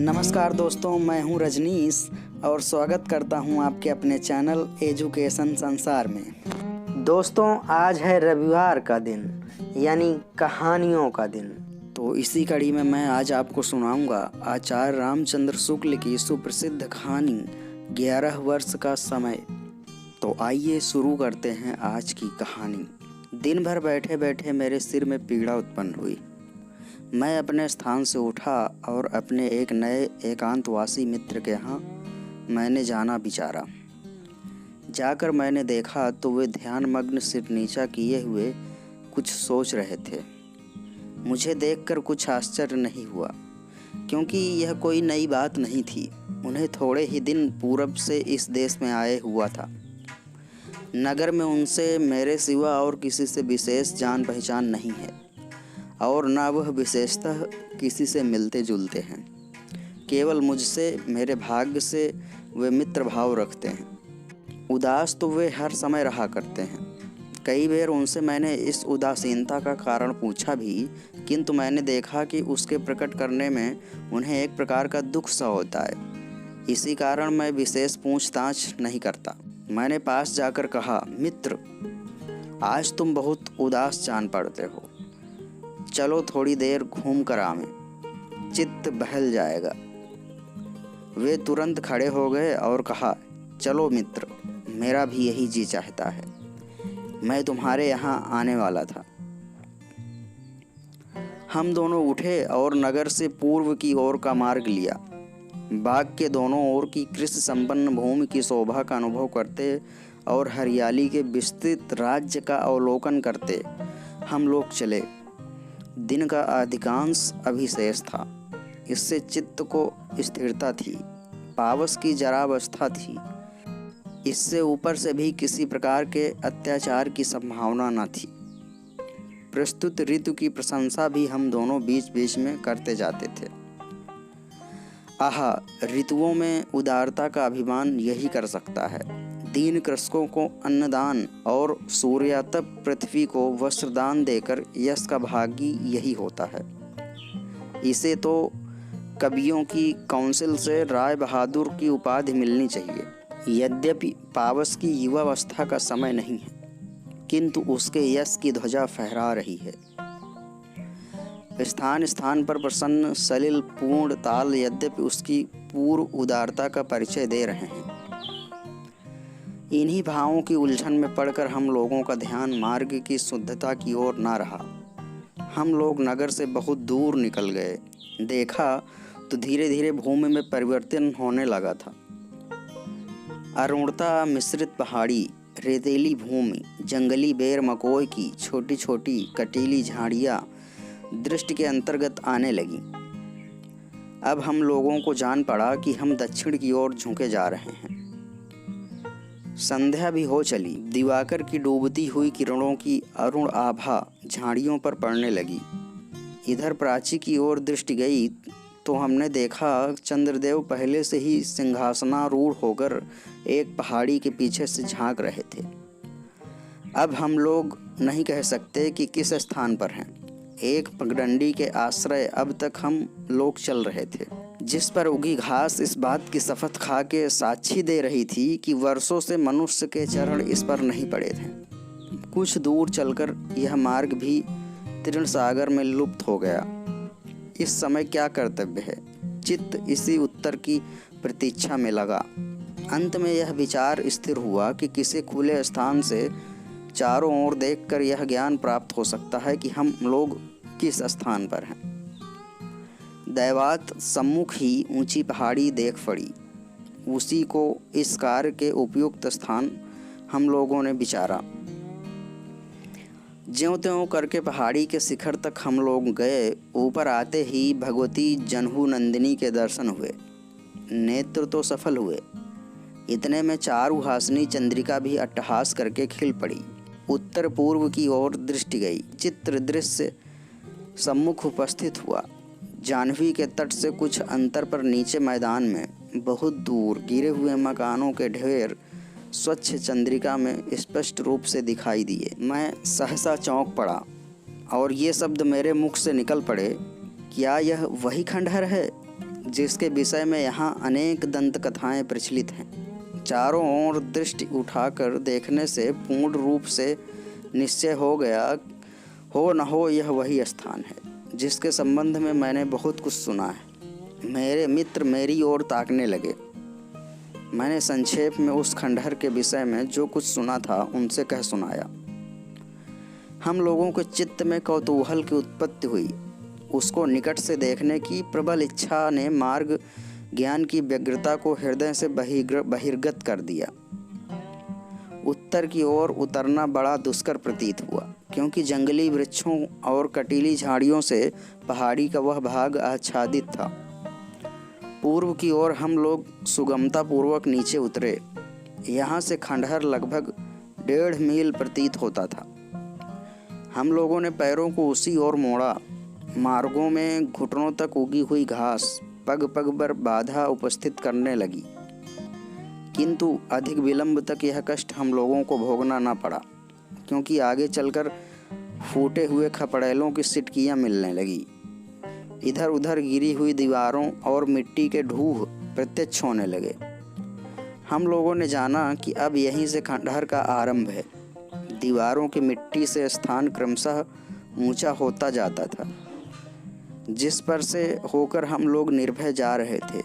नमस्कार दोस्तों, मैं हूं रजनीश और स्वागत करता हूं आपके अपने चैनल एजुकेशन संसार में। दोस्तों, आज है रविवार का दिन यानी कहानियों का दिन। तो इसी कड़ी में मैं आज आपको सुनाऊंगा आचार्य रामचंद्र शुक्ल की सुप्रसिद्ध कहानी 11 वर्ष का समय। तो आइए शुरू करते हैं आज की कहानी। दिन भर बैठे बैठे मेरे सिर में पीड़ा उत्पन्न हुई। मैं अपने स्थान से उठा और अपने एक नए एकांतवासी मित्र के यहाँ मैंने जाना विचारा। जाकर मैंने देखा तो वे ध्यानमग्न सिर नीचा किए हुए कुछ सोच रहे थे। मुझे देखकर कुछ आश्चर्य नहीं हुआ, क्योंकि यह कोई नई बात नहीं थी। उन्हें थोड़े ही दिन पूर्व से इस देश में आए हुआ था। नगर में उनसे मेरे सिवा और किसी से विशेष जान पहचान नहीं है और ना वह विशेषतः किसी से मिलते जुलते हैं। केवल मुझसे, मेरे भाग्य से वे मित्र भाव रखते हैं। उदास तो वे हर समय रहा करते हैं। कई बार उनसे मैंने इस उदासीनता का कारण पूछा भी, किंतु मैंने देखा कि उसके प्रकट करने में उन्हें एक प्रकार का दुख सा होता है। इसी कारण मैं विशेष पूछताछ नहीं करता। मैंने पास जाकर कहा, मित्र, आज तुम बहुत उदास जान पड़ते हो। चलो थोड़ी देर घूम कर आवें, चित्त बहल जाएगा। वे तुरंत खड़े हो गए और कहा, चलो मित्र, मेरा भी यही जी चाहता है। मैं तुम्हारे यहाँ आने वाला था। हम दोनों उठे और नगर से पूर्व की ओर का मार्ग लिया। बाग के दोनों ओर की कृषि संपन्न भूमि की शोभा का अनुभव करते और हरियाली के विस्तृत राज्य का अवलोकन करते हम लोग चले। दिन का अधिकांश अभिशेष था। इससे चित्त को स्थिरता थी, पावस की जरावस्था थी। इससे ऊपर से भी किसी प्रकार के अत्याचार की संभावना न थी। प्रस्तुत ऋतु की प्रशंसा भी हम दोनों बीच बीच में करते जाते थे। आहा, ऋतुओं में उदारता का अभिमान यही कर सकता है। दीन कृषकों को अन्नदान और सूर्यातप पृथ्वी को वस्त्रदान देकर यश का भागी यही होता है। इसे तो कवियों की काउंसिल से राय बहादुर की उपाधि मिलनी चाहिए। यद्यपि पावस की युवावस्था का समय नहीं है, किंतु उसके यश की ध्वजा फहरा रही है। स्थान स्थान पर प्रसन्न सलिल पूर्ण ताल यद्यपि उसकी पूर्व उदारता का परिचय दे रहे हैं। इन्हीं भावों की उलझन में पड़कर हम लोगों का ध्यान मार्ग की शुद्धता की ओर ना रहा। हम लोग नगर से बहुत दूर निकल गए। देखा तो धीरे धीरे भूमि में परिवर्तन होने लगा था। अरुणता मिश्रित पहाड़ी, रेतीली भूमि, जंगली बेर मकोई की छोटी छोटी कटीली झाड़ियाँ दृष्टि के अंतर्गत आने लगी। अब हम लोगों को जान पड़ा कि हम दक्षिण की ओर झुके जा रहे हैं। संध्या भी हो चली। दिवाकर की डूबती हुई किरणों की अरुण आभा झाड़ियों पर पड़ने लगी। इधर प्राची की ओर दृष्टि गई तो हमने देखा चंद्रदेव पहले से ही सिंहासनारूढ़ होकर एक पहाड़ी के पीछे से झांक रहे थे। अब हम लोग नहीं कह सकते कि किस स्थान पर हैं। एक पगडंडी के आश्रय अब तक हम लोग चल रहे थे, जिस पर उगी घास इस बात की शपथ खा के साक्षी दे रही थी कि वर्षों से मनुष्य के चरण इस पर नहीं पड़े थे। कुछ दूर चलकर यह मार्ग भी तृण सागर में लुप्त हो गया। इस समय क्या कर्तव्य है? चित्त इसी उत्तर की प्रतीक्षा में लगा। अंत में यह विचार स्थिर हुआ कि किसी खुले स्थान से चारों ओर देखकर यह ज्ञान प्राप्त हो सकता है कि हम लोग किस स्थान पर हैं। दैवात सम्मुख ही ऊंची पहाड़ी देख पड़ी। उसी को इस कार्य के उपयुक्त स्थान हम लोगों ने विचारा। ज्यों-त्यों करके पहाड़ी के शिखर तक हम लोग गए। ऊपर आते ही भगवती जनहू नंदिनी के दर्शन हुए। नेत्र तो सफल हुए, इतने में चारु हासनी चंद्रिका भी अट्टहास करके खिल पड़ी। उत्तर पूर्व की ओर दृष्टि गई। चित्र दृश्य सम्मुख उपस्थित हुआ। जाह्नवी के तट से कुछ अंतर पर नीचे मैदान में बहुत दूर गिरे हुए मकानों के ढेर स्वच्छ चंद्रिका में स्पष्ट रूप से दिखाई दिए। मैं सहसा चौंक पड़ा और ये शब्द मेरे मुख से निकल पड़े, क्या यह वही खंडहर है जिसके विषय में यहाँ अनेक दंत कथाएँ प्रचलित हैं। चारों ओर दृष्टि उठाकर देखने से पूर्ण रूप से निश्चय हो गया हो न हो यह वही स्थान है जिसके संबंध में मैंने बहुत कुछ सुना है। मेरे मित्र मेरी ओर ताकने लगे। मैंने संक्षेप में उस खंडहर के विषय में जो कुछ सुना था उनसे कह सुनाया। हम लोगों के चित्त में कौतूहल की उत्पत्ति हुई। उसको निकट से देखने की प्रबल इच्छा ने मार्ग ज्ञान की व्यग्रता को हृदय से बहिर्गत कर दिया। उत्तर की ओर उतरना बड़ा दुष्कर प्रतीत हुआ, क्योंकि जंगली वृक्षों और कटीली झाड़ियों से पहाड़ी का वह भाग आच्छादित था। पूर्व की ओर हम लोग सुगमता पूर्वक नीचे उतरे। यहाँ से खंडहर लगभग 1.5 मील प्रतीत होता था। हम लोगों ने पैरों को उसी ओर मोड़ा। मार्गों में घुटनों तक उगी हुई घास पग पग पर बाधा उपस्थित करने लगी, किंतु अधिक विलंब तक यह कष्ट हम लोगों को भोगना न पड़ा, क्योंकि आगे चलकर फूटे हुए खपड़ेलों की सिटकियां मिलने लगी। इधर उधर गिरी हुई दीवारों और मिट्टी के ढूह प्रत्यक्ष होने लगे। हम लोगों ने जाना कि अब यहीं से खंडहर का आरंभ है। दीवारों की मिट्टी से स्थान क्रमशः ऊंचा होता जाता था, जिस पर से होकर हम लोग निर्भय जा रहे थे।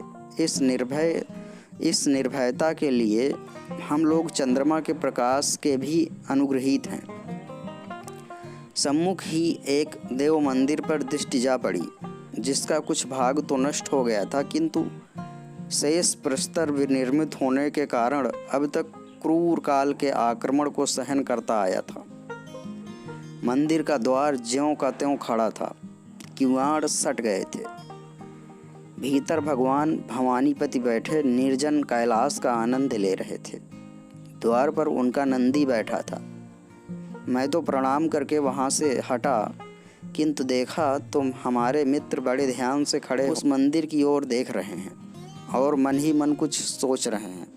इस निर्भयता के लिए हम लोग चंद्रमा के प्रकाश के भी अनुग्रहित हैं। सम्मुख ही एक देव मंदिर पर दृष्टि जा पड़ी, जिसका कुछ भाग तो नष्ट हो गया था, किंतु शेष प्रस्तर विनिर्मित होने के कारण अब तक क्रूर काल के आक्रमण को सहन करता आया था। मंदिर का द्वार ज्यों का त्यों खड़ा था, किवाड़ सट गए थे। भीतर भगवान भवानीपति बैठे निर्जन कैलाश का आनंद ले रहे थे। द्वार पर उनका नंदी बैठा था। मैं तो प्रणाम करके वहाँ से हटा, किंतु देखा तो हमारे मित्र बड़े ध्यान से खड़े उस मंदिर की ओर देख रहे हैं और मन ही मन कुछ सोच रहे हैं।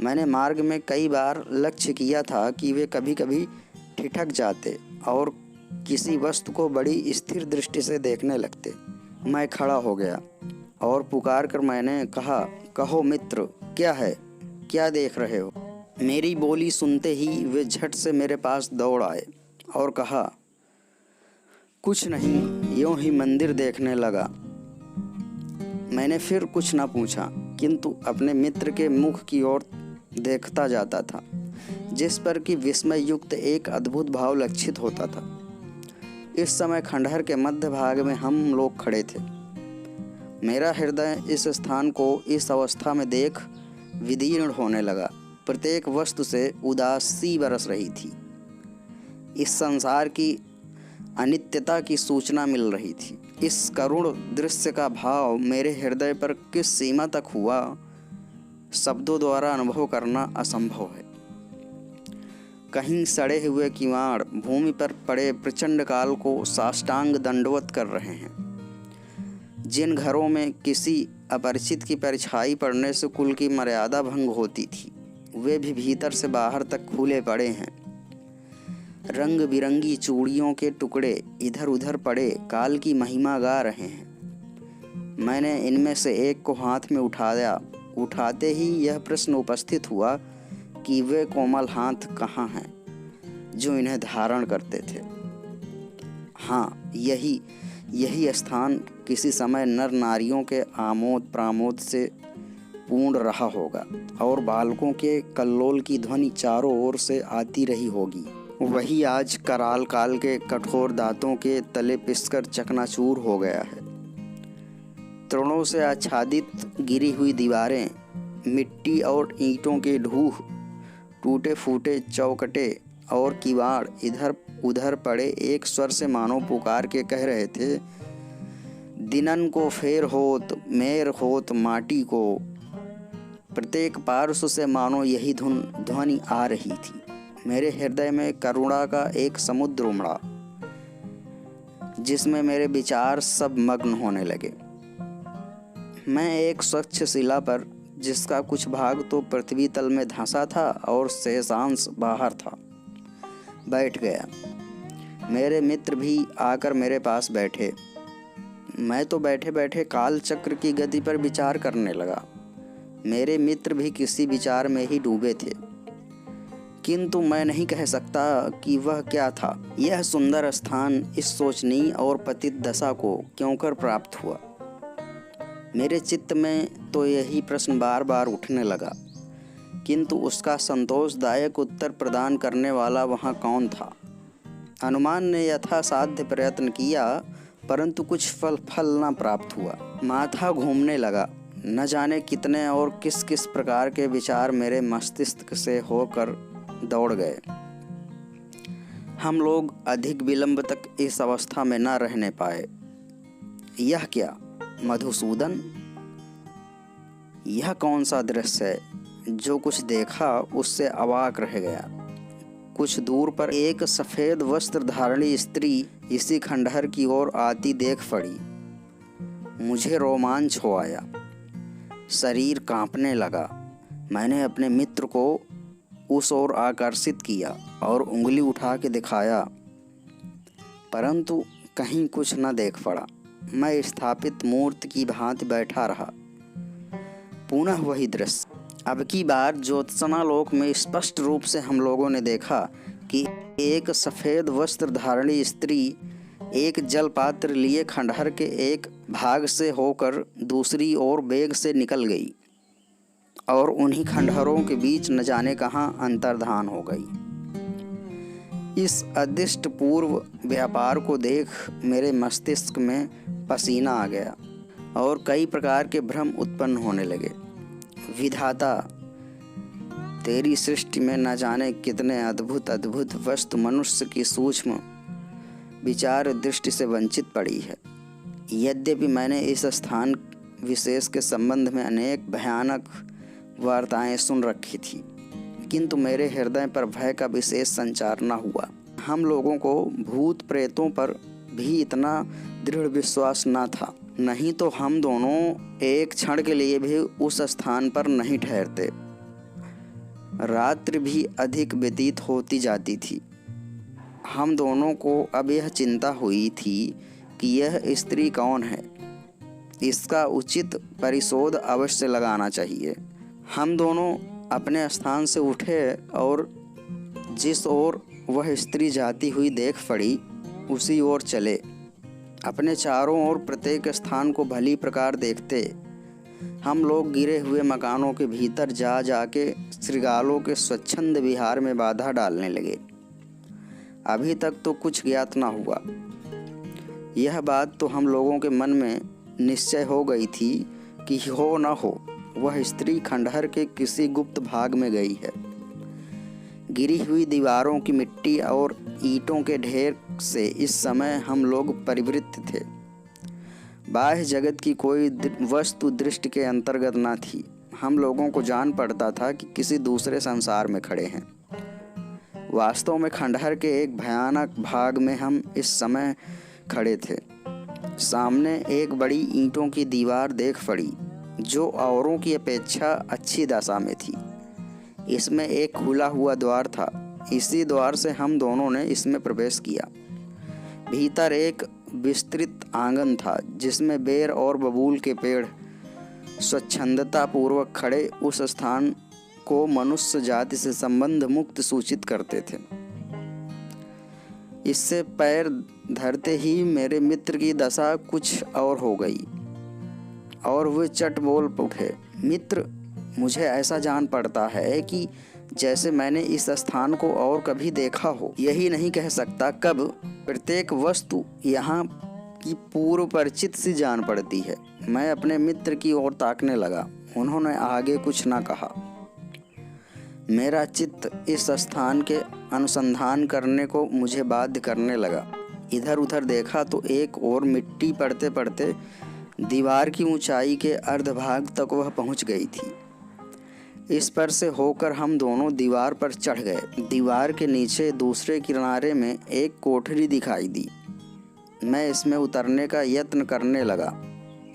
मैंने मार्ग में कई बार लक्ष्य किया था कि वे कभी कभी ठिठक जाते और किसी वस्तु को बड़ी स्थिर दृष्टि से देखने लगते। मैं खड़ा हो गया और पुकार कर मैंने कहा, कहो मित्र, क्या है, क्या देख रहे हो? मेरी बोली सुनते ही वे झट से मेरे पास दौड़ आए और कहा, कुछ नहीं, यूं ही मंदिर देखने लगा। मैंने फिर कुछ न पूछा, किंतु अपने मित्र के मुख की ओर देखता जाता था, जिस पर कि विस्मय युक्त एक अद्भुत भाव लक्षित होता था। इस समय खंडहर के मध्य भाग में हम लोग खड़े थे। मेरा हृदय इस स्थान को इस अवस्था में देख विदीर्ण होने लगा। प्रत्येक वस्तु से उदासी बरस रही थी। इस संसार की अनित्यता की सूचना मिल रही थी। इस करुण दृश्य का भाव मेरे हृदय पर किस सीमा तक हुआ, शब्दों द्वारा अनुभव करना असंभव है। कहीं सड़े हुए किवाड़ भूमि पर पड़े प्रचंड काल को साष्टांग दंडवत कर रहे हैं। जिन घरों में किसी अपरिचित की परछाई पड़ने से कुल की मर्यादा भंग होती थी, वे भी भीतर से बाहर तक खुले पड़े हैं। रंग बिरंगी चूड़ियों के टुकड़े इधर उधर पड़े काल की महिमा गा रहे हैं। मैंने इनमें से एक को हाथ में उठाया। उठाते ही यह प्रश्न उपस्थित हुआ कि वे कोमल हाथ कहाँ हैं जो इन्हें धारण करते थे। हाँ, यही स्थान किसी समय नर नारियों के आमोद प्रमोद से पूर्ण रहा होगा और बालकों के कल्लोल की ध्वनि चारों ओर से आती रही होगी। वही आज कराल काल के कठोर दांतों के तले पिसकर चकनाचूर हो गया है। तृणों से आच्छादित गिरी हुई दीवारें, मिट्टी और ईंटों के ढूह, टूटे फूटे चौखटे और किवाड़ इधर उधर पड़े एक स्वर से मानो पुकार के कह रहे थे, दिनन को फेर होत मेर होत माटी को। प्रत्येक पार्श्व से मानो यही ध्वनि आ रही थी। मेरे हृदय में करुणा का एक समुद्र उमड़ा, जिसमें मेरे विचार सब मग्न होने लगे। मैं एक स्वच्छ शिला पर, जिसका कुछ भाग तो पृथ्वी तल में धंसा था और शेषांश बाहर था, बैठ गया। मेरे मित्र भी आकर मेरे पास बैठे। मैं तो बैठे बैठे काल चक्र की गति पर विचार करने लगा। मेरे मित्र भी किसी विचार में ही डूबे थे, किंतु मैं नहीं कह सकता कि वह क्या था। यह सुंदर स्थान इस शोचनीय और पतित दशा को क्यों कर प्राप्त हुआ? मेरे चित्त में तो यही प्रश्न बार बार उठने लगा, किंतु उसका संतोषदायक उत्तर प्रदान करने वाला वहाँ कौन था? हनुमान ने यथासाध्य प्रयत्न किया, परंतु कुछ फल न प्राप्त हुआ। माथा घूमने लगा। न जाने कितने और किस किस प्रकार के विचार मेरे मस्तिष्क से होकर दौड़ गए। हम लोग अधिक विलंब तक इस अवस्था में न रहने पाए। यह क्या मधुसूदन, यह कौन सा दृश्य है? जो कुछ देखा उससे अवाक रह गया। कुछ दूर पर एक सफ़ेद वस्त्र धारणी स्त्री इसी खंडहर की ओर आती देख पड़ी। मुझे रोमांच हो आया, शरीर कांपने लगा। मैंने अपने मित्र को उस ओर आकर्षित किया और उंगली उठा के दिखाया, परंतु कहीं कुछ न देख पड़ा। मैं स्थापित मूर्ति की भांति बैठा रहा। पुनः वही दृश्य। अब की बार ज्योत्सना लोक में स्पष्ट रूप से हम लोगों ने देखा कि एक सफ़ेद वस्त्र धारणी स्त्री एक जलपात्र लिए खंडहर के एक भाग से होकर दूसरी ओर वेग से निकल गई और उन्हीं खंडहरों के बीच न जाने कहाँ अंतर्धान हो गई। इस अदृष्ट पूर्व व्यापार को देख मेरे मस्तिष्क में पसीना आ गया और कई प्रकार के भ्रम उत्पन्न होने लगे। विधाता, तेरी सृष्टि में न जाने कितने अद्भुत अद्भुत वस्तु मनुष्य की सूक्ष्म विचार दृष्टि से वंचित पड़ी है। यद्यपि मैंने इस स्थान विशेष के संबंध में अनेक भयानक वार्ताएं सुन रखी थी, किंतु मेरे हृदय पर भय का विशेष संचार न हुआ। हम लोगों को भूत प्रेतों पर भी इतना दृढ़ विश्वास न था, नहीं तो हम दोनों एक क्षण के लिए भी उस स्थान पर नहीं ठहरते। रात्रि भी अधिक व्यतीत होती जाती थी। हम दोनों को अब यह चिंता हुई थी कि यह स्त्री कौन है। इसका उचित परिशोध अवश्य लगाना चाहिए। हम दोनों अपने स्थान से उठे और जिस ओर वह स्त्री जाती हुई देख पड़ी उसी ओर चले। अपने चारों ओर प्रत्येक स्थान को भली प्रकार देखते हम लोग गिरे हुए मकानों के भीतर जा जाके श्रृगालों के स्वच्छंद विहार में बाधा डालने लगे। अभी तक तो कुछ ज्ञात न हुआ। यह बात तो हम लोगों के मन में निश्चय हो गई थी कि हो न हो वह स्त्री खंडहर के किसी गुप्त भाग में गई है। गिरी हुई दीवारों की मिट्टी और ईंटों के ढेर से इस समय हम लोग परिवृत्त थे। बाह्य जगत की कोई वस्तु दृष्टि के अंतर्गत न थी। हम लोगों को जान पड़ता था कि किसी दूसरे संसार में खड़े हैं। वास्तव में खंडहर के एक भयानक भाग में हम इस समय खड़े थे। सामने एक बड़ी ईंटों की दीवार देख पड़ी जो औरों की अपेक्षा अच्छी दशा में थी। इसमें एक खुला हुआ द्वार था। इसी द्वार से हम दोनों ने इसमें प्रवेश किया। भीतर एक विस्तृत आंगन था जिसमें बेर और बबूल के पेड़ स्वच्छंदता पूर्वक खड़े उस स्थान को मनुष्य जाति से संबंध मुक्त सूचित करते थे। इससे पैर धरते ही मेरे मित्र की दशा कुछ और हो गई और वे चट बोल उठे, मित्र, मुझे ऐसा जान पड़ता है कि जैसे मैंने इस स्थान को और कभी देखा हो। यही नहीं कह सकता कब प्रत्येक वस्तु यहाँ की पूर्व परिचित सी जान पड़ती है। मैं अपने मित्र की ओर ताकने लगा। उन्होंने आगे कुछ न कहा। मेरा चित्त इस स्थान के अनुसंधान करने को मुझे बाध्य करने लगा। इधर उधर देखा तो एक और मिट्टी पड़ते पड़ते दीवार की ऊंचाई के अर्धभाग तक वह पहुंच गई थी। इस पर से होकर हम दोनों दीवार पर चढ़ गए। दीवार के नीचे दूसरे किनारे में एक कोठरी दिखाई दी। मैं इसमें उतरने का यत्न करने लगा।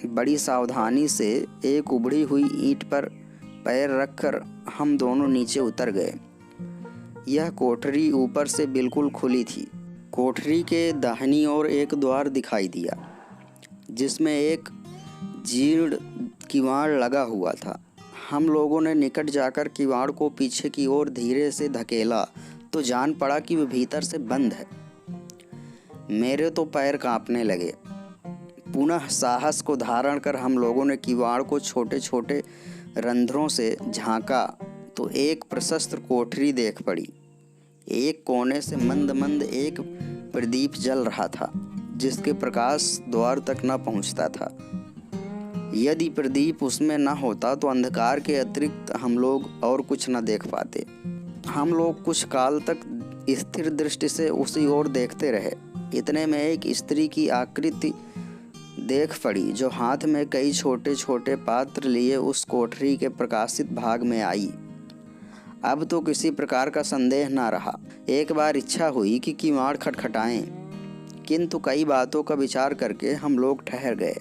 बड़ी सावधानी से एक उभड़ी हुई ईंट पर पैर रखकर हम दोनों नीचे उतर गए। यह कोठरी ऊपर से बिल्कुल खुली थी। कोठरी के दाहिनी ओर एक द्वार दिखाई दिया जिसमें एक जीर्ण किवाड़ लगा हुआ था। हम लोगों ने निकट जाकर किवाड़ को पीछे की ओर धीरे से धकेला तो जान पड़ा कि वह भीतर से बंद है। मेरे तो पैर कांपने लगे। पुनः साहस को धारण कर हम लोगों ने किवाड़ को छोटे छोटे रंध्रों से झांका तो एक प्रशस्त कोठरी देख पड़ी। एक कोने से मंद मंद एक प्रदीप जल रहा था, जिसके प्रकाश द्वार तक न पहुंचता था। यदि प्रदीप उसमें न होता तो अंधकार के अतिरिक्त हम लोग और कुछ न देख पाते। हम लोग कुछ काल तक स्थिर दृष्टि से उसी ओर देखते रहे। इतने में एक स्त्री की आकृति देख पड़ी, जो हाथ में कई छोटे छोटे पात्र लिए उस कोठरी के प्रकाशित भाग में आई। अब तो किसी प्रकार का संदेह न रहा। एक बार इच्छा हुई कि किवाड़ खटखटाएं, किंतु कई बातों का विचार करके हम लोग ठहर गए।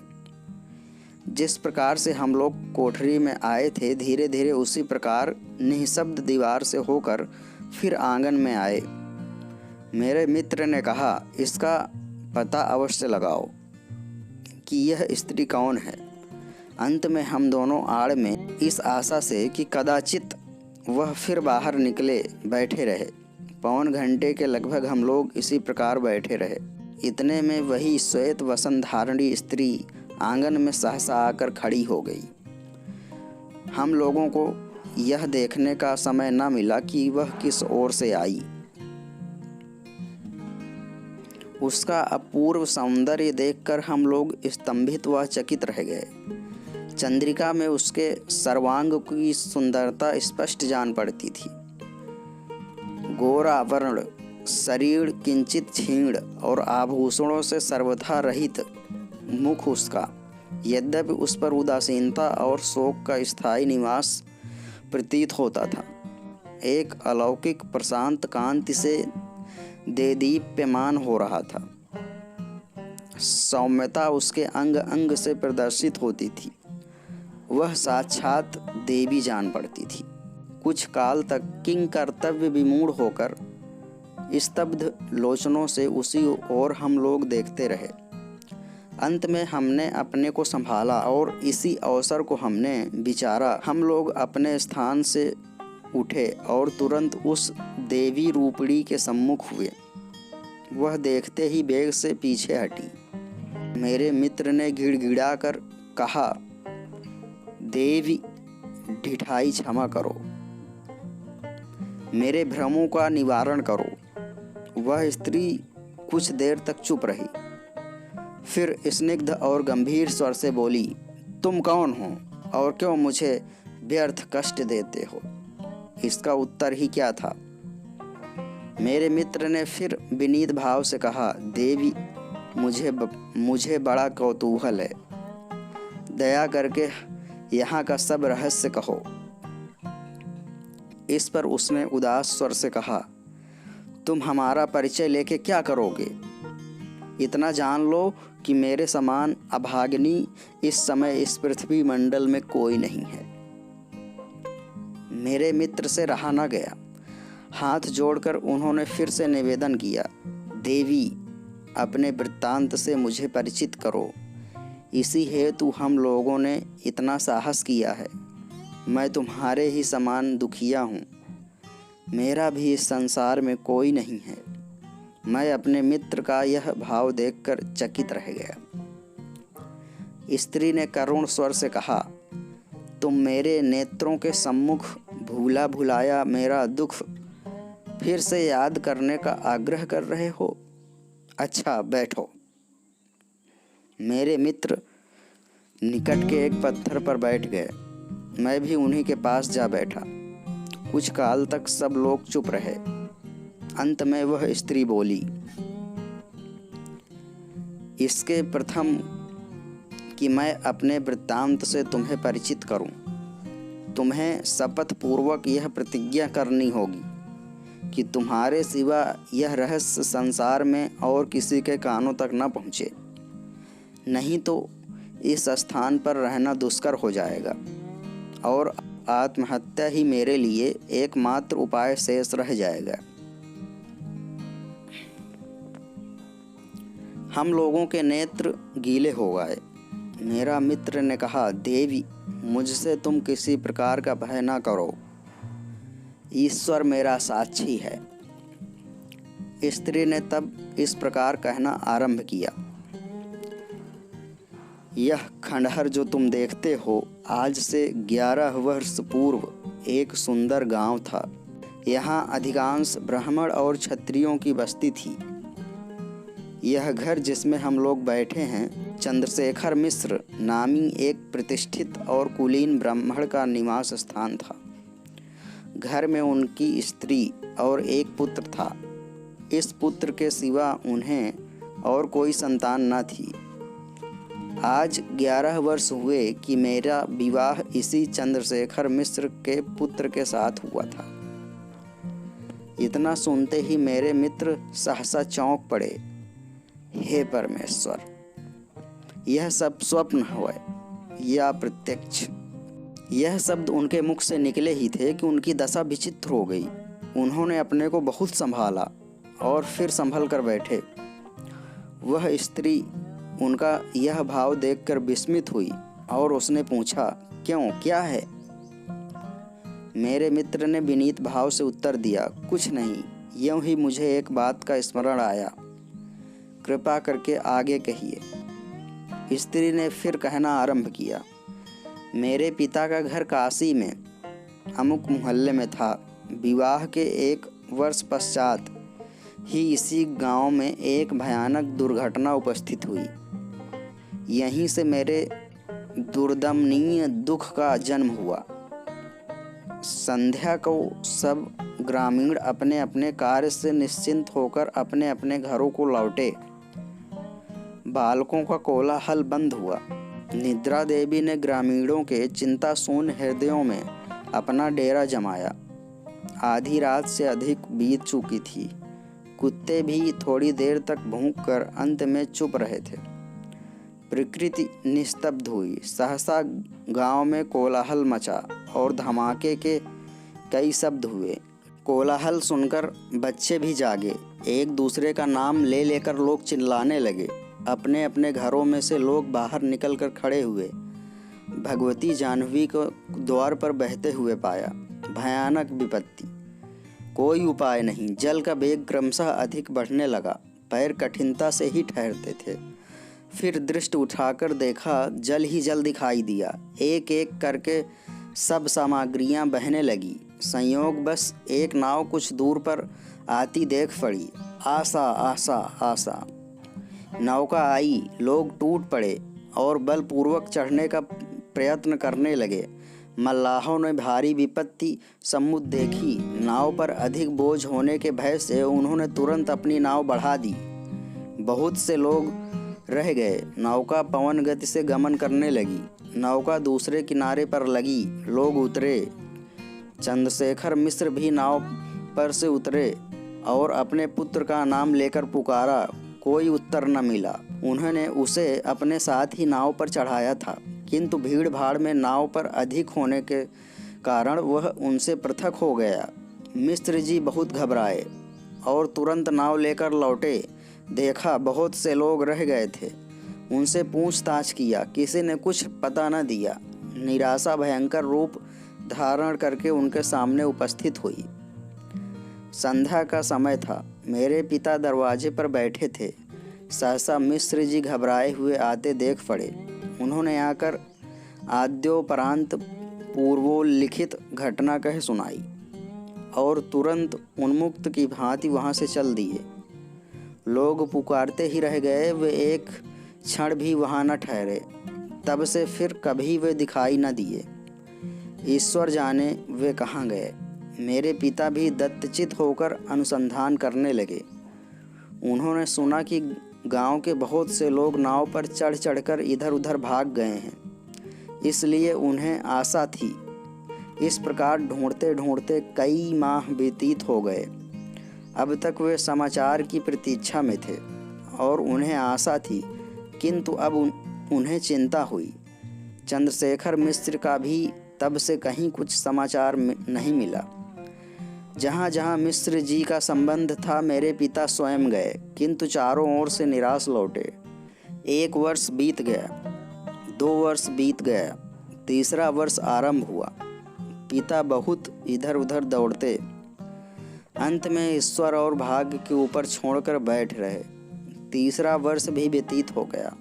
जिस प्रकार से हम लोग कोठरी में आए थे, धीरे धीरे उसी प्रकार निःशब्द दीवार से होकर फिर आंगन में आए। मेरे मित्र ने कहा, इसका पता अवश्य लगाओ कि यह स्त्री कौन है। अंत में हम दोनों आड़ में इस आशा से कि कदाचित वह फिर बाहर निकले बैठे रहे। पौन घंटे के लगभग हम लोग इसी प्रकार बैठे रहे। इतने में वही श्वेत वसनधारणी स्त्री आंगन में सहसा आकर खड़ी हो गई। हम लोगों को यह देखने का समय न मिला कि वह किस ओर से आई। उसका अपूर्व सौंदर्य देखकर हम लोग स्तंभित व चकित रह गए। चंद्रिका में उसके सर्वांग की सुंदरता स्पष्ट जान पड़ती थी। गोरा वर्ण, शरीर किंचित क्षीण और आभूषणों से सर्वथा रहित मुख उसका, यद्यपि उस पर उदासीनता और शोक का स्थायी निवास प्रतीत होता था, एक अलौकिक प्रशांत कांति से देदीप्यमान हो रहा था। सौम्यता उसके अंग अंग से प्रदर्शित होती थी। वह साक्षात देवी जान पड़ती थी। कुछ काल तक किंग कर्तव्य विमूढ़ होकर स्तब्ध लोचनों से उसी ओर हम लोग देखते रहे। अंत में हमने अपने को संभाला और इसी अवसर को हमने विचारा। हम लोग अपने स्थान से उठे और तुरंत उस देवी रूपड़ी के सम्मुख हुए। वह देखते ही बेग से पीछे हटी। मेरे मित्र ने गिड़गिड़ा कर कहा, देवी, ढिठाई क्षमा करो, मेरे भ्रमों का निवारण करो। वह स्त्री कुछ देर तक चुप रही, फिर स्निग्ध और गंभीर स्वर से बोली, तुम कौन हो और क्यों मुझे व्यर्थ कष्ट देते हो? इसका उत्तर ही क्या था? मेरे मित्र ने फिर विनीत भाव से कहा, देवी, मुझे बड़ा कौतूहल है। दया करके यहाँ का सब रहस्य कहो। इस पर उसने उदास स्वर से कहा, तुम हमारा परिचय लेके क्या करोगे? इतना जान लो कि मेरे समान अभागिनी इस समय इस पृथ्वी मंडल में कोई नहीं है। मेरे मित्र से रहा न गया। हाथ जोड़कर उन्होंने फिर से निवेदन किया, देवी, अपने वृत्तांत से मुझे परिचित करो। इसी हेतु हम लोगों ने इतना साहस किया है। मैं तुम्हारे ही समान दुखिया हूँ। मेरा भी इस संसार में कोई नहीं है। मैं अपने मित्र का यह भाव देखकर चकित रह गया। स्त्री ने करुण स्वर से कहा, तुम मेरे नेत्रों के सम्मुख भूला भुलाया मेरा दुख फिर से याद करने का आग्रह कर रहे हो? अच्छा, बैठो। मेरे मित्र निकट के एक पत्थर पर बैठ गए। मैं भी उन्हीं के पास जा बैठा। कुछ काल तक सब लोग चुप रहे। अंत में वह स्त्री बोली, इसके प्रथम कि मैं अपने वृत्तांत से तुम्हें परिचित करूं, तुम्हें शपथ पूर्वक यह प्रतिज्ञा करनी होगी कि तुम्हारे सिवा यह रहस्य संसार में और किसी के कानों तक न पहुँचे, नहीं तो इस स्थान पर रहना दुष्कर हो जाएगा और आत्महत्या ही मेरे लिए एकमात्र उपाय शेष रह जाएगा। हम लोगों के नेत्र गीले हो गए। मेरा मित्र ने कहा, देवी, मुझसे तुम किसी प्रकार का भय न करो, ईश्वर मेरा साक्षी है। स्त्री ने तब इस प्रकार कहना आरंभ किया, यह खंडहर जो तुम देखते हो, आज से 11 वर्ष पूर्व एक सुंदर गांव था। यहाँ अधिकांश ब्राह्मण और क्षत्रियों की बस्ती थी। यह घर जिसमें हम लोग बैठे हैं, चंद्रशेखर मिश्र नामी एक प्रतिष्ठित और कुलीन ब्राह्मण का निवास स्थान था। घर में उनकी स्त्री और एक पुत्र था। इस पुत्र के सिवा उन्हें और कोई संतान न थी। आज 11 वर्ष हुए कि मेरा विवाह इसी चंद्रशेखर मिश्र के पुत्र के साथ हुआ था। इतना सुनते ही मेरे मित्र सहसा चौंक पड़े। हे परमेश्वर, यह सब स्वप्न हुआ या प्रत्यक्ष? यह शब्द उनके मुख से निकले ही थे कि उनकी दशा विचित्र हो गई। उन्होंने अपने को बहुत संभाला और फिर संभल कर बैठे। वह स्त्री उनका यह भाव देखकर विस्मित हुई और उसने पूछा, क्यों, क्या है? मेरे मित्र ने विनीत भाव से उत्तर दिया, कुछ नहीं, यूं ही मुझे एक बात का स्मरण आया, कृपा करके आगे कहिए। स्त्री ने फिर कहना आरंभ किया, मेरे पिता का घर काशी में अमुक मोहल्ले में था। विवाह के 1 वर्ष पश्चात ही इसी गांव में एक भयानक दुर्घटना उपस्थित हुई। यहीं से मेरे दुर्दमनीय दुख का जन्म हुआ। संध्या को सब ग्रामीण अपने अपने कार्य से निश्चिंत होकर अपने अपने घरों को लौटे। बालकों का कोलाहल बंद हुआ। निद्रा देवी ने ग्रामीणों के चिंता शून्य हृदयों में अपना डेरा जमाया। आधी रात से अधिक बीत चुकी थी। कुत्ते भी थोड़ी देर तक भौंककर अंत में चुप रहे थे। प्रकृति निस्तब्ध हुई। सहसा गांव में कोलाहल मचा और धमाके के कई शब्द हुए। कोलाहल सुनकर बच्चे भी जागे। एक दूसरे का नाम ले लेकर लोग चिल्लाने लगे। अपने अपने घरों में से लोग बाहर निकलकर खड़े हुए। भगवती जाह्नवी को द्वार पर बहते हुए पाया। भयानक विपत्ति, कोई उपाय नहीं। जल का वेग क्रमशः अधिक बढ़ने लगा। पैर कठिनता से ही ठहरते थे। फिर दृष्टि उठाकर देखा, जल ही जल दिखाई दिया। एक एक करके सब सामग्रियां बहने लगी। संयोग बस एक नाव कुछ दूर पर आती देख पड़ी। आशा आशा आशा। नौका आई। लोग टूट पड़े और बलपूर्वक चढ़ने का प्रयत्न करने लगे। मल्लाहों ने भारी विपत्ति समुद्र देखी। नाव पर अधिक बोझ होने के भय से उन्होंने तुरंत अपनी नाव बढ़ा दी। बहुत से लोग रह गए। नौका पवन गति से गमन करने लगी। नौका दूसरे किनारे पर लगी। लोग उतरे। चंद्रशेखर मिश्र भी नाव पर से उतरे और अपने पुत्र का नाम लेकर पुकारा। कोई उत्तर न मिला। उन्होंने उसे अपने साथ ही नाव पर चढ़ाया था, किंतु भीड़ भाड़ में नाव पर अधिक होने के कारण वह उनसे पृथक हो गया। मिश्र जी बहुत घबराए और तुरंत नाव लेकर लौटे। देखा बहुत से लोग रह गए थे। उनसे पूछताछ किया, किसी ने कुछ पता न दिया। निराशा भयंकर रूप धारण करके उनके सामने उपस्थित हुई। संध्या का समय था। मेरे पिता दरवाजे पर बैठे थे। सहसा मिश्र जी घबराए हुए आते देख पड़े। उन्होंने आकर आद्योपरांत पूर्वोल्लिखित घटना कह सुनाई और तुरंत उन्मुक्त की भांति वहाँ से चल दिए। लोग पुकारते ही रह गए। वे एक क्षण भी वहाँ न ठहरे। तब से फिर कभी वे दिखाई न दिए। ईश्वर जाने वे कहाँ गए। मेरे पिता भी दत्तचित होकर अनुसंधान करने लगे। उन्होंने सुना कि गांव के बहुत से लोग नाव पर चढ़ चढ़कर इधर उधर भाग गए हैं, इसलिए उन्हें आशा थी। इस प्रकार ढूंढते ढूंढते कई माह व्यतीत हो गए। अब तक वे समाचार की प्रतीक्षा में थे और उन्हें आशा थी, किंतु अब उन्हें चिंता हुई। चंद्रशेखर मिश्र का भी तब से कहीं कुछ समाचार नहीं मिला। जहाँ जहाँ मिश्र जी का संबंध था मेरे पिता स्वयं गए, किंतु चारों ओर से निराश लौटे। 1 वर्ष बीत गया, 2 वर्ष बीत गया, तीसरा वर्ष आरंभ हुआ। पिता बहुत इधर उधर दौड़ते, अंत में ईश्वर और भाग्य के ऊपर छोड़कर बैठ रहे। तीसरा वर्ष भी व्यतीत हो गया।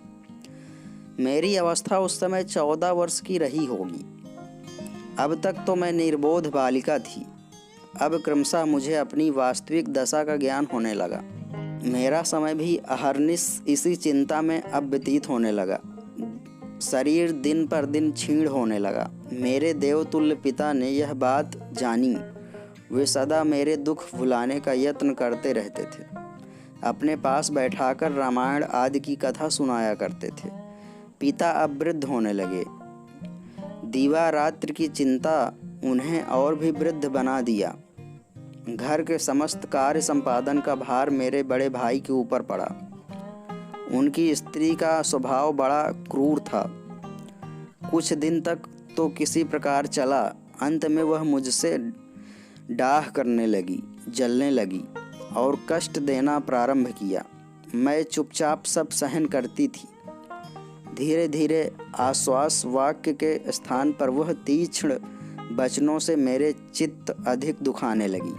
मेरी अवस्था उस समय 14 वर्ष की रही होगी। अब तक तो मैं निर्बोध बालिका थी। अब क्रमशः मुझे अपनी वास्तविक दशा का ज्ञान होने लगा। मेरा समय भी अहर्निश इसी चिंता में अब व्यतीत होने लगा। शरीर दिन पर दिन क्षीण होने लगा। मेरे देवतुल्य पिता ने यह बात जानी। वे सदा मेरे दुख भुलाने का यत्न करते रहते थे। अपने पास बैठाकर रामायण आदि की कथा सुनाया करते थे। पिता अब वृद्ध होने लगे। दीवा रात्रि की चिंता उन्हें और भी वृद्ध बना दिया। घर के समस्त कार्य संपादन का भार मेरे बड़े भाई के ऊपर पड़ा। उनकी स्त्री का स्वभाव बड़ा क्रूर था। कुछ दिन तक तो किसी प्रकार चला, अंत में वह मुझसे डाह करने लगी, जलने लगी और कष्ट देना प्रारंभ किया। मैं चुपचाप सब सहन करती थी। धीरे धीरे आश्वास वाक्य के स्थान पर वह तीक्ष्ण वचनों से मेरे चित्त अधिक दुखाने लगी।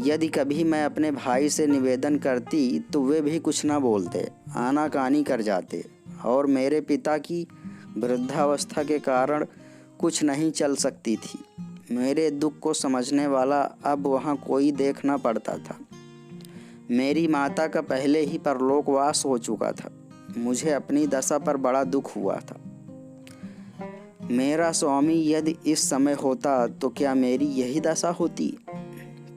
यदि कभी मैं अपने भाई से निवेदन करती तो वे भी कुछ न बोलते, आनाकानी कर जाते और मेरे पिता की वृद्धावस्था के कारण कुछ नहीं चल सकती थी। मेरे दुख को समझने वाला अब वहाँ कोई देख न पड़ता था। मेरी माता का पहले ही परलोकवास हो चुका था। मुझे अपनी दशा पर बड़ा दुख हुआ था। मेरा स्वामी यदि इस समय होता तो क्या मेरी यही दशा होती?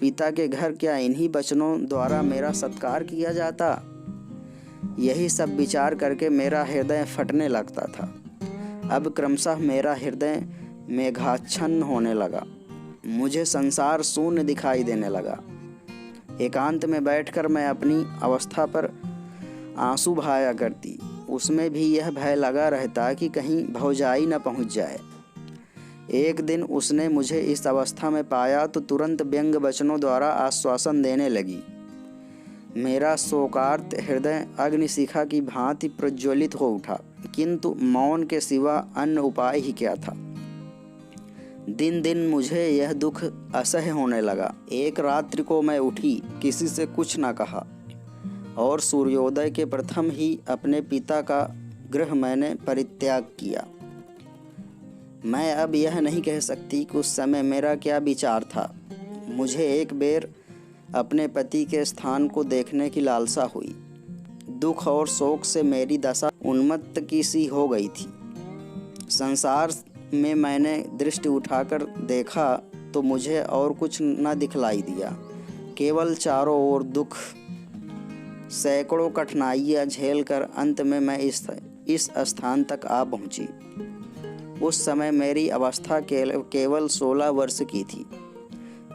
पिता के घर क्या इन्हीं वचनों द्वारा मेरा सत्कार किया जाता? यही सब विचार करके मेरा हृदय फटने लगता था। अब क्रमशः मेरा हृदय मेघाच्छन्न होने लगा। मुझे संसार शून्य दिखाई देने लगा। एकांत में बैठकर मैं अपनी अवस्था पर आंसू बहाया करती। उसमें भी यह भय लगा रहता कि कहीं भौजाई न पहुंच जाए। एक दिन उसने मुझे इस अवस्था में पाया तो तुरंत व्यंग वचनों द्वारा आश्वासन देने लगी। मेरा शोकार्त हृदय अग्निशिखा की भांति प्रज्वलित हो उठा, किंतु मौन के सिवा अन्य उपाय ही क्या था। दिन दिन मुझे यह दुख असह्य होने लगा। एक रात्रि को मैं उठी, किसी से कुछ न कहा और सूर्योदय के प्रथम ही अपने पिता का गृह मैंने परित्याग किया। मैं अब यह नहीं कह सकती कि उस समय मेरा क्या विचार था। मुझे एक बेर अपने पति के स्थान को देखने की लालसा हुई। दुख और शोक से मेरी दशा उन्मत्त की सी हो गई थी। संसार में मैंने दृष्टि उठाकर देखा तो मुझे और कुछ न दिखलाई दिया, केवल चारों ओर दुख। सैकड़ों कठिनाइयाँ झेलकर अंत में मैं इस स्थान तक आ पहुँची। उस समय मेरी अवस्था केवल 16 वर्ष की थी।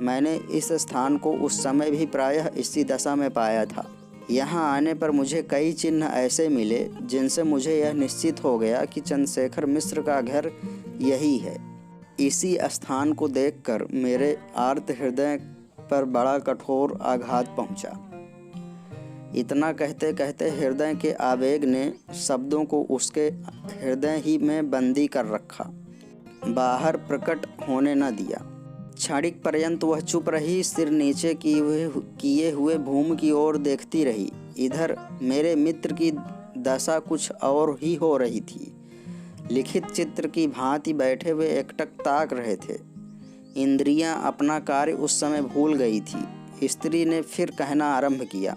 मैंने इस स्थान को उस समय भी प्रायः इसी दशा में पाया था। यहाँ आने पर मुझे कई चिन्ह ऐसे मिले जिनसे मुझे यह निश्चित हो गया कि चंद्रशेखर मिश्र का घर यही है। इसी स्थान को देखकर मेरे आर्त हृदय पर बड़ा कठोर आघात पहुँचा। इतना कहते कहते हृदय के आवेग ने शब्दों को उसके हृदय ही में बंदी कर रखा, बाहर प्रकट होने न दिया। क्षणिक पर्यंत वह चुप रही, सिर नीचे किए हुए भूमि की ओर देखती रही। इधर मेरे मित्र की दशा कुछ और ही हो रही थी। लिखित चित्र की भांति बैठे हुए एकटक ताक रहे थे। इंद्रियां अपना कार्य उस समय भूल गई थी। स्त्री ने फिर कहना आरंभ किया।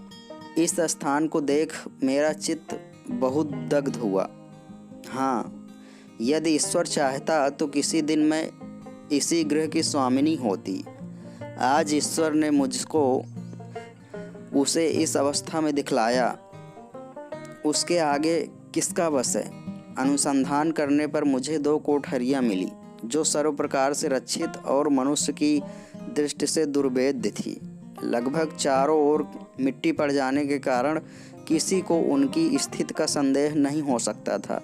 इस स्थान को देख मेरा चित्त बहुत दग्ध हुआ। हाँ, यदि ईश्वर चाहता तो किसी दिन मैं इसी गृह की स्वामिनी होती। आज ईश्वर ने मुझको उसे इस अवस्था में दिखलाया। उसके आगे किसका बस है। अनुसंधान करने पर मुझे 2 कोठरियाँ मिली जो सर्व प्रकार से रक्षित और मनुष्य की दृष्टि से दुर्भेद्य थी। लगभग चारों ओर मिट्टी पड़ जाने के कारण किसी को उनकी स्थिति का संदेह नहीं हो सकता था।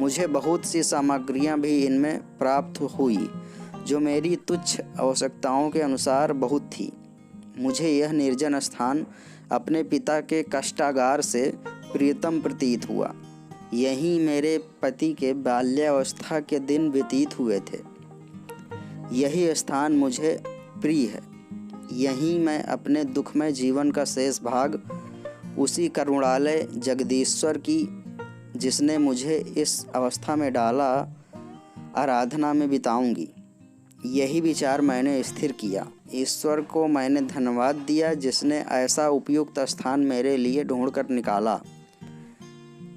मुझे बहुत सी सामग्रियां भी इनमें प्राप्त हुई जो मेरी तुच्छ आवश्यकताओं के अनुसार बहुत थी। मुझे यह निर्जन स्थान अपने पिता के कष्टागार से प्रियतम प्रतीत हुआ। यहीं मेरे पति के बाल्यावस्था के दिन व्यतीत हुए थे। यही स्थान मुझे प्रिय है। यहीं मैं अपने दुखमय जीवन का शेष भाग उसी करुणालय जगदीश्वर की, जिसने मुझे इस अवस्था में डाला, आराधना में बिताऊंगी। यही विचार मैंने स्थिर किया। ईश्वर को मैंने धन्यवाद दिया जिसने ऐसा उपयुक्त स्थान मेरे लिए ढूंढकर निकाला।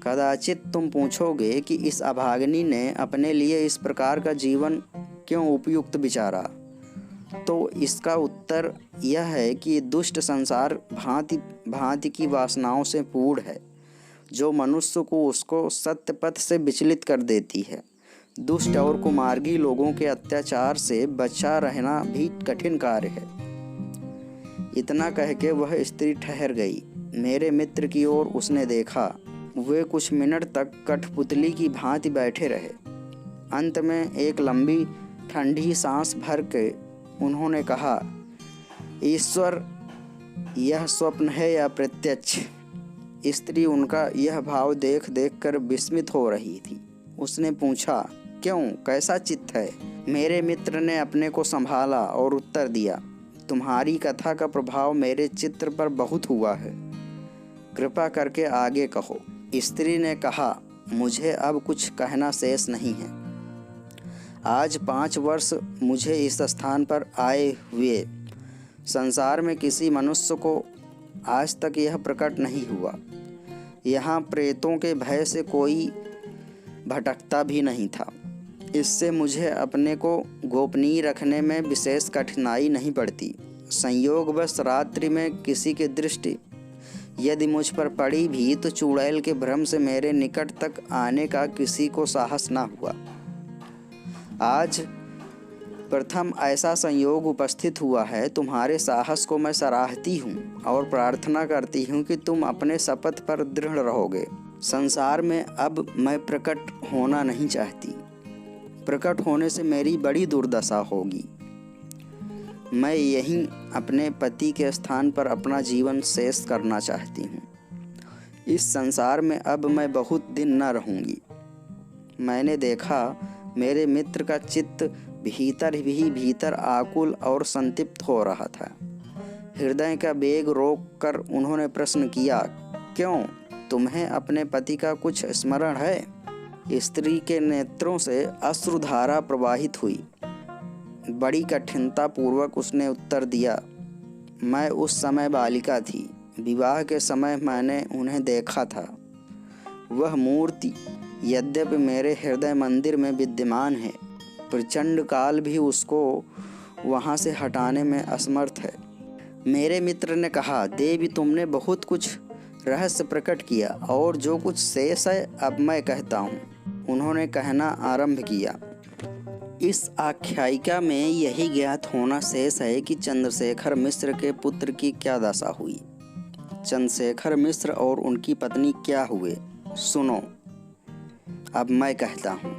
कदाचित तुम पूछोगे कि इस अभागिनी ने अपने लिए इस प्रकार का जीवन क्यों उपयुक्त विचारा, तो इसका उत्तर यह है कि दुष्ट संसार भांति भांति की वासनाओं से पूर्ण है, जो मनुष्य को उसको सत्य पथ से विचलित कर देती है। दुष्ट और कुमार्गी लोगों के अत्याचार से बचा रहना भी कठिन कार्य है। इतना कह के वह स्त्री ठहर गई। मेरे मित्र की ओर उसने देखा। वे कुछ मिनट तक कठपुतली की भांति बैठे रहे। अंत में एक लंबी ठंडी सांस भर के उन्होंने कहा, ईश्वर, यह स्वप्न है या प्रत्यक्ष? स्त्री उनका यह भाव देख देख कर विस्मित हो रही थी। उसने पूछा, क्यों, कैसा चित्त है? मेरे मित्र ने अपने को संभाला और उत्तर दिया, तुम्हारी कथा का प्रभाव मेरे चित्र पर बहुत हुआ है। कृपा करके आगे कहो। स्त्री ने कहा, मुझे अब कुछ कहना शेष नहीं है। आज 5 वर्ष मुझे इस स्थान पर आए हुए संसार में किसी मनुष्य को आज तक यह प्रकट नहीं हुआ। यहाँ प्रेतों के भय से कोई भटकता भी नहीं था। इससे मुझे अपने को गोपनीय रखने में विशेष कठिनाई नहीं पड़ती। संयोगवश रात्रि में किसी की दृष्टि यदि मुझ पर पड़ी भी तो चुड़ैल के भ्रम से मेरे निकट तक आने का किसी को साहस न हुआ। आज प्रथम ऐसा संयोग उपस्थित हुआ है। तुम्हारे साहस को मैं सराहती हूँ और प्रार्थना करती हूँ कि तुम अपने शपथ पर दृढ़ रहोगे। संसार में अब मैं प्रकट होना नहीं चाहती। प्रकट होने से मेरी बड़ी दुर्दशा होगी। मैं यहीं अपने पति के स्थान पर अपना जीवन शेष करना चाहती हूँ। इस संसार में अब मैं बहुत दिन न रहूँगी। मैंने देखा मेरे मित्र का चित्त भीतर ही भीतर आकुल और संतप्त हो रहा था। हृदय का वेग रोक कर उन्होंने प्रश्न किया, क्यों, तुम्हें अपने पति का कुछ स्मरण है? स्त्री के नेत्रों से अश्रुधारा प्रवाहित हुई। बड़ी कठिनता पूर्वक उसने उत्तर दिया, मैं उस समय बालिका थी। विवाह के समय मैंने उन्हें देखा था। वह मूर्ति यद्यपि मेरे हृदय मंदिर में विद्यमान है, प्रचंड काल भी उसको वहाँ से हटाने में असमर्थ है। मेरे मित्र ने कहा, देवी, तुमने बहुत कुछ रहस्य प्रकट किया और जो कुछ शेष है अब मैं कहता हूँ। उन्होंने कहना आरंभ किया, इस आख्यायिका में यही ज्ञात होना शेष है कि चंद्रशेखर मिश्र के पुत्र की क्या दशा हुई। चंद्रशेखर मिश्र और उनकी पत्नी क्या हुए, सुनो। अब मैं कहता हूँ।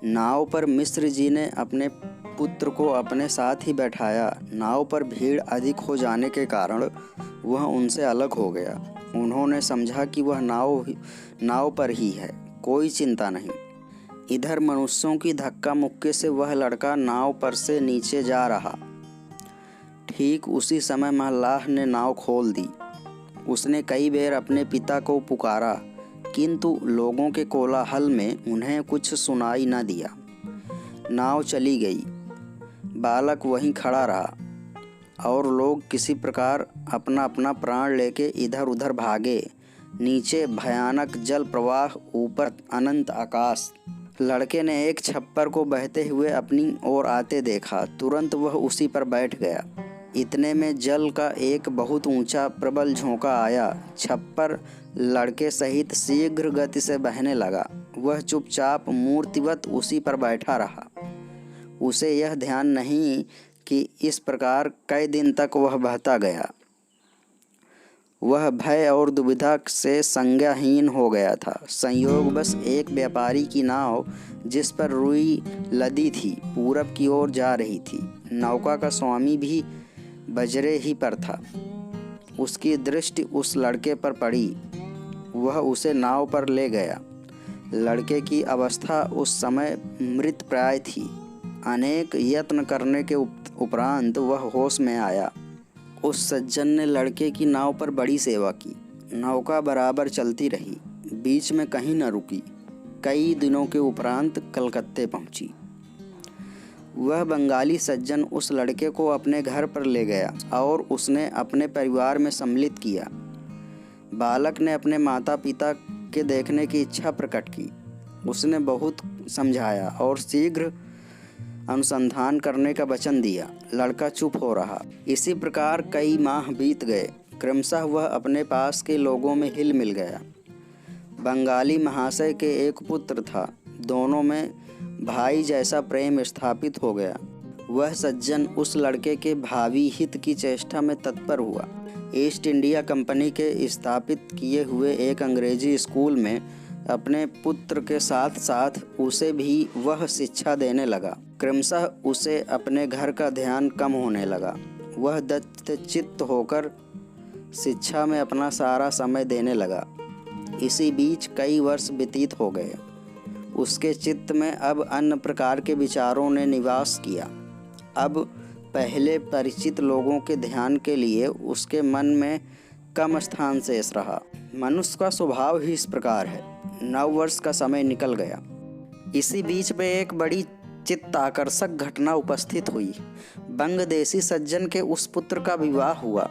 नाव पर मिश्र जी ने अपने पुत्र को अपने साथ ही बैठाया। नाव पर भीड़ अधिक हो जाने के कारण वह उनसे अलग हो गया। उन्होंने समझा कि वह नाव पर ही है, कोई चिंता नहीं। इधर मनुष्यों की धक्का मुक्के से वह लड़का नाव पर से नीचे जा रहा। ठीक उसी समय मल्लाह ने नाव खोल दी। उसने कई बार अपने पिता को पुकारा, किंतु लोगों के कोलाहल में उन्हें कुछ सुनाई न दिया। नाव चली गई। बालक वहीं खड़ा रहा और लोग किसी प्रकार अपना अपना प्राण लेके इधर उधर भागे। नीचे भयानक जल प्रवाह, ऊपर अनंत आकाश। लड़के ने एक छप्पर को बहते हुए अपनी ओर आते देखा। तुरंत वह उसी पर बैठ गया। इतने में जल का एक बहुत ऊंचा प्रबल झोंका आया। छप्पर लड़के सहित शीघ्र गति से बहने लगा। वह चुपचाप मूर्तिवत उसी पर बैठा रहा। उसे यह ध्यान नहीं कि इस प्रकार कई दिन तक वह बहता गया। वह भय और दुविधा से संज्ञाहीन हो गया था। संयोगवश एक व्यापारी की नाव जिस पर रुई लदी थी पूरब की ओर जा रही थी। नौका का स्वामी भी बजरे ही पर था। उसकी दृष्टि उस लड़के पर पड़ी। वह उसे नाव पर ले गया। लड़के की अवस्था उस समय मृतप्राय थी। अनेक यत्न करने के उपरांत वह होश में आया। उस सज्जन ने लड़के की नाव पर बड़ी सेवा की। नौका बराबर चलती रही, बीच में कहीं न रुकी। कई दिनों के उपरांत कलकत्ते पहुंची। वह बंगाली सज्जन उस लड़के को अपने घर पर ले गया और उसने अपने परिवार में सम्मिलित किया। बालक ने अपने माता पिता के देखने की इच्छा प्रकट की। उसने बहुत समझाया और शीघ्र अनुसंधान करने का वचन दिया। लड़का चुप हो रहा। इसी प्रकार कई माह बीत गए। क्रमशः वह अपने पास के लोगों में हिल मिल गया। बंगाली महाशय के एक पुत्र था। दोनों में भाई जैसा प्रेम स्थापित हो गया। वह सज्जन उस लड़के के भावी हित की चेष्टा में तत्पर हुआ। ईस्ट इंडिया कंपनी के स्थापित किए हुए एक अंग्रेजी स्कूल में अपने पुत्र के साथ साथ उसे भी वह शिक्षा देने लगा। क्रमशः उसे अपने घर का ध्यान कम होने लगा। वह दत्तचित्त होकर शिक्षा में अपना सारा समय देने लगा। इसी बीच कई वर्ष व्यतीत हो गए। उसके चित्त में अब अन्य प्रकार के विचारों ने निवास किया। अब पहले परिचित लोगों के ध्यान के लिए उसके मन में कम स्थान शेष रहा। मनुष्य का स्वभाव ही इस प्रकार है। 9 वर्ष का समय निकल गया। इसी बीच में एक बड़ी चित्त आकर्षक घटना उपस्थित हुई। बंगदेशी सज्जन के उस पुत्र का विवाह हुआ।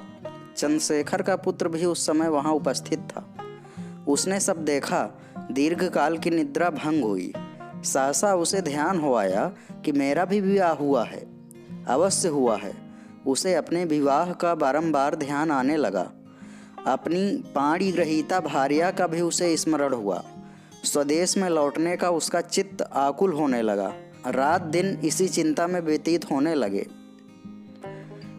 चंद्रशेखर का पुत्र भी उस समय वहां उपस्थित था। उसने सब देखा। दीर्घकाल की निद्रा भंग हुई। सहसा उसे ध्यान हो आया कि मेरा भी विवाह हुआ है, अवश्य हुआ है। उसे अपने विवाह का बारंबार ध्यान आने लगा। अपनी पाणिग्रहीता भार्या का भी उसे स्मरण हुआ। स्वदेश में लौटने का उसका चित्त आकुल होने लगा। रात दिन इसी चिंता में व्यतीत होने लगे।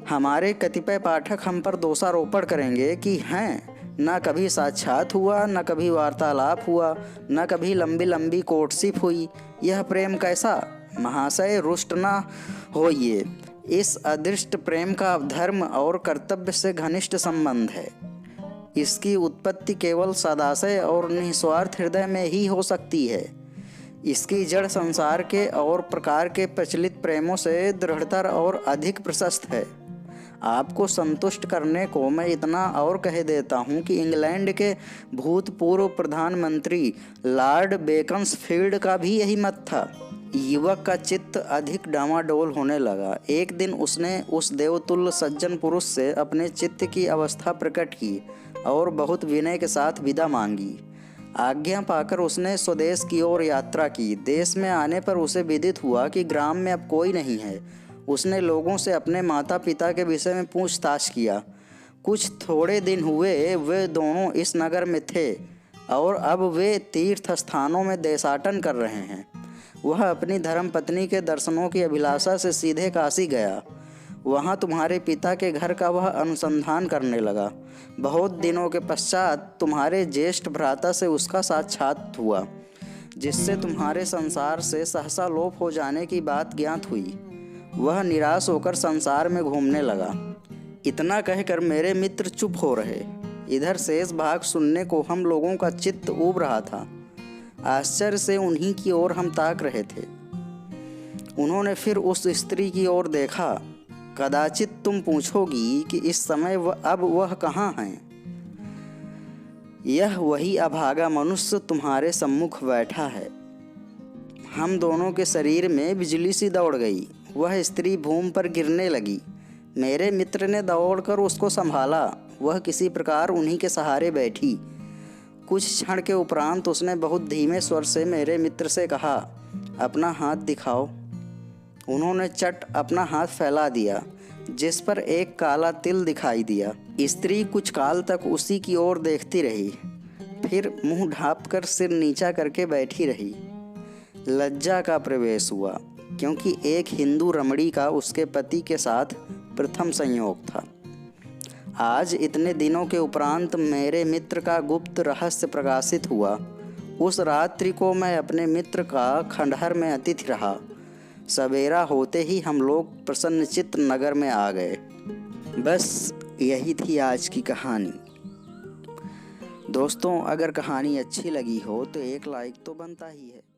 हमारे कतिपय पाठक हम पर दोषारोपण करेंगे कि हैं न कभी साक्षात हुआ, न कभी वार्तालाप हुआ, न कभी लंबी लंबी कोर्टशिप हुई। यह प्रेम कैसा? महाशय रुष्ट न होइए। इस अदृष्ट प्रेम का धर्म और कर्तव्य से घनिष्ठ संबंध है। इसकी उत्पत्ति केवल सदाशय और निस्वार्थ हृदय में ही हो सकती है। इसकी जड़ संसार के और प्रकार के प्रचलित प्रेमों से दृढ़तर और अधिक प्रशस्त है। आपको संतुष्ट करने को मैं इतना और कह देता हूँ कि इंग्लैंड के भूतपूर्व प्रधानमंत्री लॉर्ड बेकन्सफील्ड का भी यही मत था। युवक का चित्त अधिक डामाडोल होने लगा। एक दिन उसने उस देवतुल्य सज्जन पुरुष से अपने चित्त की अवस्था प्रकट की और बहुत विनय के साथ विदा मांगी। आज्ञा पाकर उसने स्वदेश की ओर यात्रा की। देश में आने पर उसे विदित हुआ कि ग्राम में अब कोई नहीं है। उसने लोगों से अपने माता पिता के विषय में पूछताछ किया। कुछ थोड़े दिन हुए वे दोनों इस नगर में थे और अब वे तीर्थ स्थानों में देशाटन कर रहे हैं। वह अपनी धर्मपत्नी के दर्शनों की अभिलाषा से सीधे काशी गया। वहाँ तुम्हारे पिता के घर का वह अनुसंधान करने लगा। बहुत दिनों के पश्चात तुम्हारे ज्येष्ठ भ्राता से उसका साक्षात हुआ, जिससे तुम्हारे संसार से सहसा लोप हो जाने की बात ज्ञात हुई। वह निराश होकर संसार में घूमने लगा। इतना कहकर मेरे मित्र चुप हो रहे। इधर शेष भाग सुनने को हम लोगों का चित्त ऊब रहा था। आश्चर्य से उन्हीं की ओर हम ताक रहे थे। उन्होंने फिर उस स्त्री की ओर देखा। कदाचित तुम पूछोगी कि इस समय अब वह कहाँ हैं। यह वही अभागा मनुष्य तुम्हारे सम्मुख बैठा है। हम दोनों के शरीर में बिजली सी दौड़ गई। वह स्त्री भूमि पर गिरने लगी। मेरे मित्र ने दौड़कर उसको संभाला। वह किसी प्रकार उन्हीं के सहारे बैठी। कुछ क्षण के उपरांत उसने बहुत धीमे स्वर से मेरे मित्र से कहा, अपना हाथ दिखाओ। उन्होंने चट अपना हाथ फैला दिया, जिस पर एक काला तिल दिखाई दिया। स्त्री कुछ काल तक उसी की ओर देखती रही, फिर मुंह ढांपकर सिर नीचा करके बैठी रही। लज्जा का प्रवेश हुआ, क्योंकि एक हिंदू रमणी का उसके पति के साथ प्रथम संयोग था। आज इतने दिनों के उपरांत मेरे मित्र का गुप्त रहस्य प्रकाशित हुआ। उस रात्रि को मैं अपने मित्र का खंडहर में अतिथि रहा। सवेरा होते ही हम लोग प्रसन्नचित्त नगर में आ गए। बस यही थी आज की कहानी। दोस्तों, अगर कहानी अच्छी लगी हो तो एक लाइक तो बनता ही है।